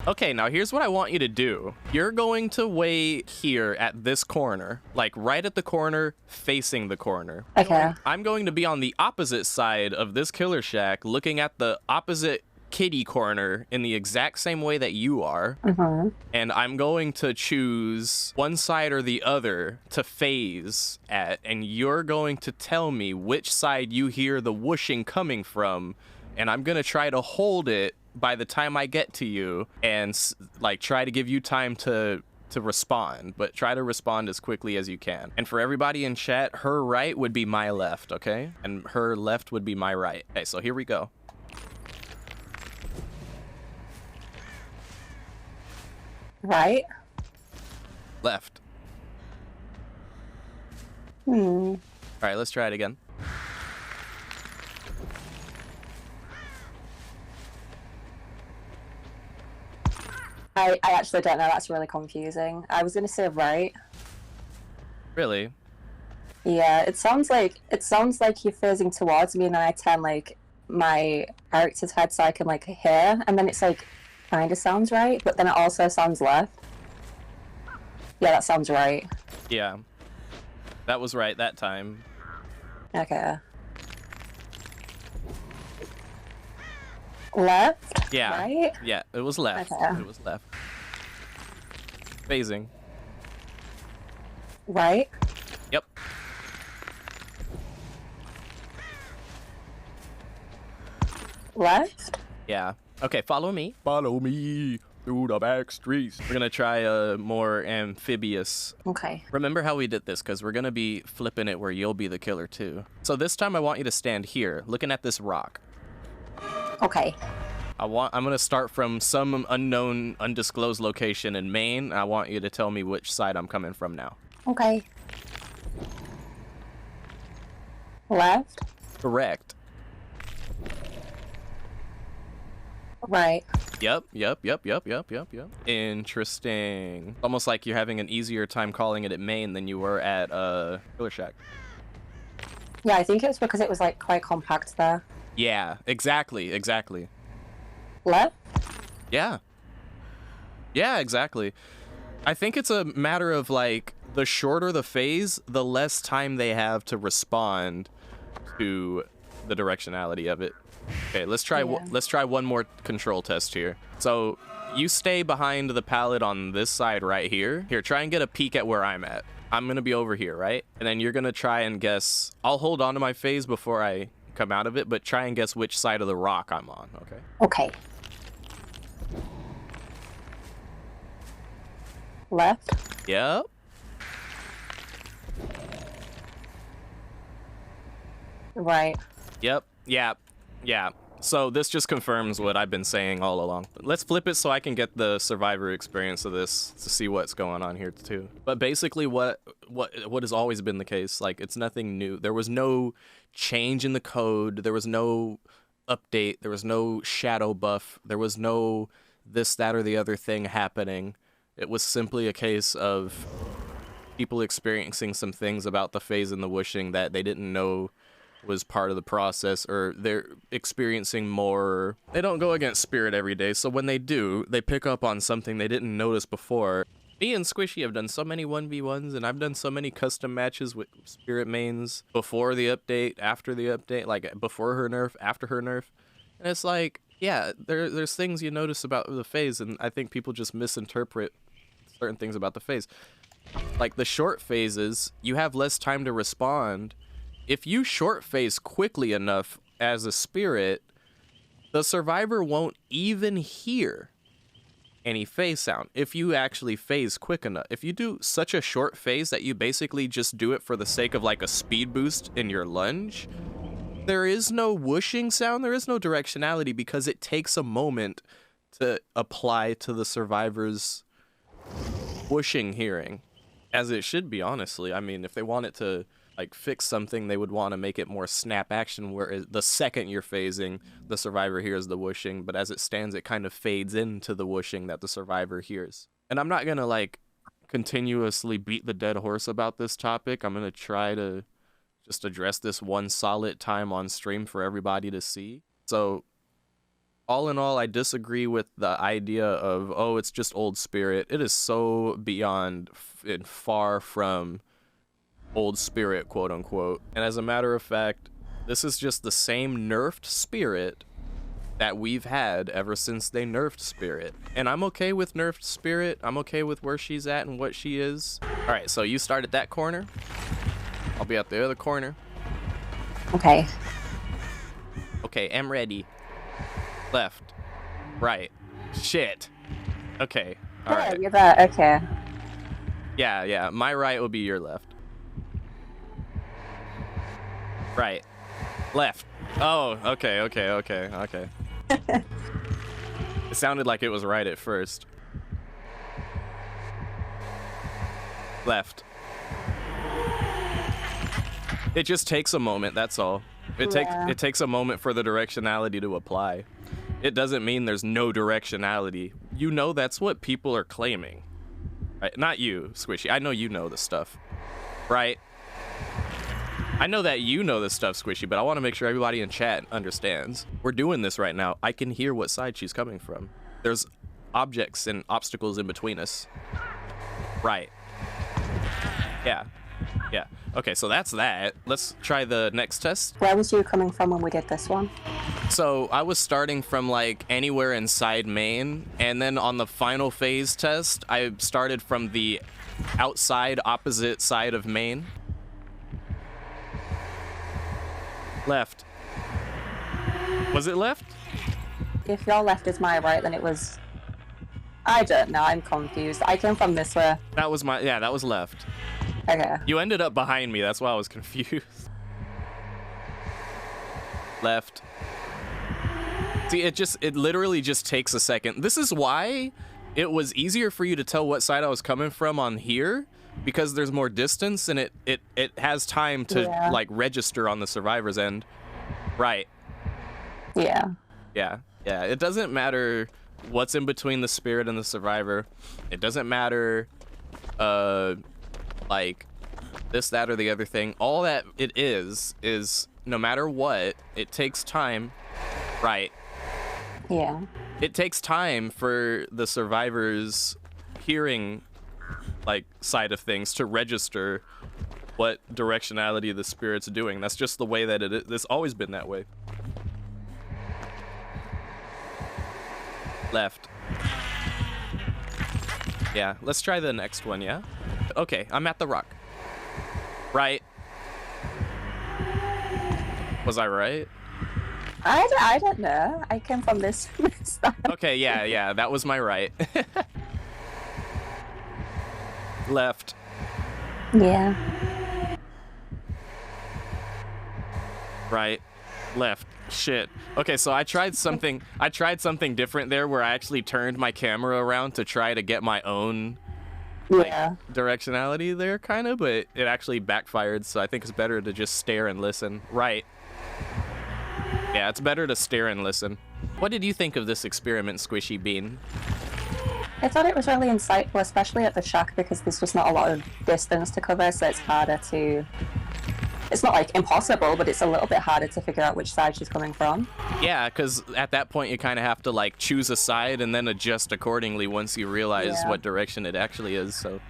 Okay, now here's what I want you to do. You're going to wait here at this corner, like right at the corner, facing the corner. Okay. I'm going to be on the opposite side of this killer shack, looking at the opposite kitty corner in the exact same way that you are. And I'm going to choose one side or the other to phase at, and you're going to tell me which side you hear the whooshing coming from, and I'm gonna try to hold it by the time I get to you, and like try to give you time to respond, but try to respond as quickly as you can. And for everybody in chat, her right would be my left, okay? And her left would be my right. Okay, so here we go. Right? Left. All right, let's try it again. I actually don't know. That's really confusing. I was gonna say right. Really? Yeah, it sounds like you're phasing towards me, and then I turn like my character's head so I can like hear, and then it's like kind of sounds right, but then it also sounds left. Yeah, that sounds right. Yeah, that was right that time. Okay. Left? Yeah. Right? Yeah, it was left. Okay. It was left. Phasing. Right? Yep. Left? Yeah. Okay, follow me. Follow me through the back streets. We're gonna try a more amphibious. Okay. Remember how we did this, because we're gonna be flipping it where you'll be the killer too. So this time I want you to stand here, looking at this rock. Okay. I'm gonna start from some unknown, undisclosed location in Maine. I want you to tell me which side I'm coming from now. Okay. Left? Correct. Right. Yep. Interesting. Almost like you're having an easier time calling it at Maine than you were at Killer Shack. Yeah, I think it was because it was like quite compact there. Yeah, exactly. Left? Yeah, exactly. I think it's a matter of like the shorter the phase, the less time they have to respond to the directionality of it. Okay, let's try one more control test here. So you stay behind the pallet on this side right here. Here, try and get a peek at where I'm at. I'm gonna be over here, right? And then you're gonna try and guess. I'll hold on to my phase before I come out of it, but try and guess which side of the rock I'm on, okay? Okay. Left? Yep. Right. Yep. Yeah. So this just confirms what I've been saying all along. Let's flip it so I can get the survivor experience of this to see what's going on here too. But basically what has always been the case, like it's nothing new. There was no change in the code. There was no update. There was no shadow buff. There was no this, that, or the other thing happening. It was simply a case of people experiencing some things about the phase and the whooshing that they didn't know was part of the process, or they're experiencing more. They don't go against Spirit every day, so when they do, they pick up on something they didn't notice before. Me and Squishy have done so many 1v1s, and I've done so many custom matches with Spirit mains before the update, after the update, like before her nerf, after her nerf. And it's like, yeah, there's things you notice about the phase, and I think people just misinterpret certain things about the phase. Like the short phases, you have less time to respond. If you short phase quickly enough as a spirit, the survivor won't even hear any phase sound if you actually phase quick enough. If you do such a short phase that you basically just do it for the sake of like a speed boost in your lunge, there is no whooshing sound, there is no directionality, because it takes a moment to apply to the survivor's whooshing hearing, as it should be, honestly. I mean, if they want it to like fix something, they would want to make it more snap action, where the second you're phasing, the survivor hears the whooshing, but as it stands, it kind of fades into the whooshing that the survivor hears. And I'm not gonna like continuously beat the dead horse about this topic. I'm gonna try to just address this one solid time on stream for everybody to see. So All in all, I disagree with the idea of, oh, it's just old spirit. It is so beyond and far from old spirit, quote unquote. And as a matter of fact, this is just the same nerfed spirit that we've had ever since they nerfed spirit. And I'm okay with nerfed spirit. I'm okay with where she's at and what she is. All right, so you start at that corner. I'll be at the other corner. Okay. Okay, I'm ready. Left. Right. Shit. Okay. All Yeah, right. you're there. Okay. Yeah. My right will be your left. Right. Left. Oh, okay. It sounded like it was right at first. Left. It just takes a moment, that's all. It takes a moment for the directionality to apply. It doesn't mean there's no directionality. You know that's what people are claiming. Right? Not you, Squishy. I know you know the stuff. Right? I know that you know this stuff, Squishy, but I want to make sure everybody in chat understands. We're doing this right now. I can hear what side she's coming from. There's objects and obstacles in between us. Right. Yeah. Okay, so that's that. Let's try the next test. Where was you coming from when we did this one? So I was starting from like anywhere inside main, and then on the final phase test, I started from the outside opposite side of main. Left. Was it left? If your left is my right, then it was... I don't know, I'm confused. I came from this way. That was my, yeah, that was left. Okay. You ended up behind me, that's why I was confused. Left. See, it literally just takes a second. This is why it was easier for you to tell what side I was coming from on here, because there's more distance and it has time to like register on the survivor's end. Right. Yeah. Yeah. It doesn't matter what's in between the spirit and the survivor. It doesn't matter like this, that, or the other thing. All that it is no matter what, it takes time. Right. Yeah. It takes time for the survivor's hearing like side of things to register what directionality the spirit's doing. That's just the way that it is. It's always been that way. Left. Yeah, let's try the next one, yeah? Okay, I'm at the rock. Right. Was I right? I don't know. I came from this side. Okay, yeah, that was my right. Left. Yeah. Right. Left. Shit. Okay, so I tried something different there where I actually turned my camera around to try to get my own directionality there, kind of, but it actually backfired, so I think it's better to just stare and listen. Right. Yeah, it's better to stare and listen. What did you think of this experiment, Squishy Bean? I thought it was really insightful, especially at the shack, because there's just not a lot of distance to cover, so it's harder to... It's not, like, impossible, but it's a little bit harder to figure out which side she's coming from. Yeah, because at that point you kind of have to, like, choose a side and then adjust accordingly once you realize what direction it actually is, so...